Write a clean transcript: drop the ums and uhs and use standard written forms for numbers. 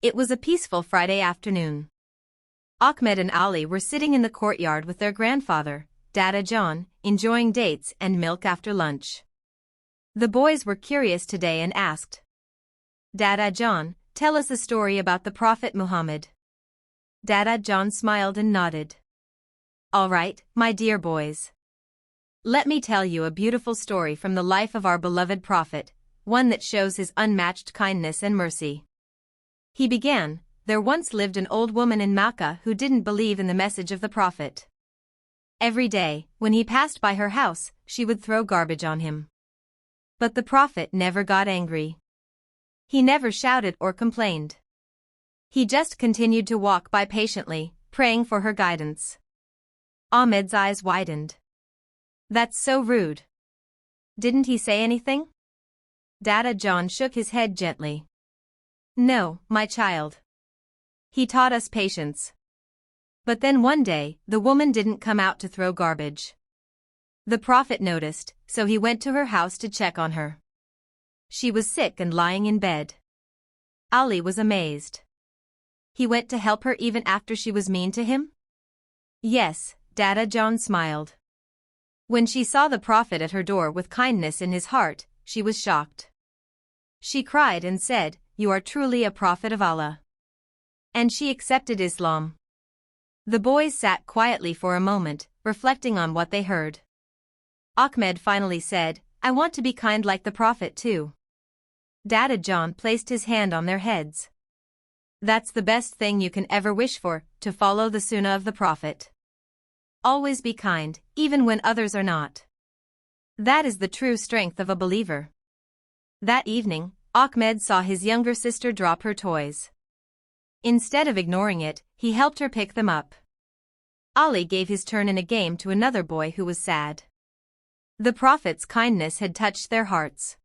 It was a peaceful Friday afternoon. Ahmed and Ali were sitting in the courtyard with their grandfather, Dada John, enjoying dates and milk after lunch. The boys were curious today and asked, "Dada John, tell us a story about the Prophet Muhammad." Dada John smiled and nodded. "All right, my dear boys. Let me tell you a beautiful story from the life of our beloved Prophet, one that shows his unmatched kindness and mercy." He began, "There once lived an old woman in Makkah who didn't believe in the message of the Prophet. Every day, when he passed by her house, she would throw garbage on him. But the Prophet never got angry. He never shouted or complained. He just continued to walk by patiently, praying for her guidance." Ahmed's eyes widened. "That's so rude. Didn't he say anything?" Dada John shook his head gently. "No, my child. He taught us patience. But then one day, the woman didn't come out to throw garbage. The Prophet noticed, so he went to her house to check on her. She was sick and lying in bed. Ali was amazed. He went to help her even after she was mean to him?" "Yes," Dada John smiled. When she saw the Prophet at her door with kindness in his heart, she was shocked. She cried and said, "You are truly a prophet of Allah." And she accepted Islam. The boys sat quietly for a moment, reflecting on what they heard. Ahmed finally said, "I want to be kind like the Prophet too." Dada John placed his hand on their heads. "That's the best thing you can ever wish for, to follow the sunnah of the Prophet. Always be kind, even when others are not. That is the true strength of a believer." That evening, Ahmed saw his younger sister drop her toys. Instead of ignoring it, he helped her pick them up. Ali gave his turn in a game to another boy who was sad. The Prophet's kindness had touched their hearts.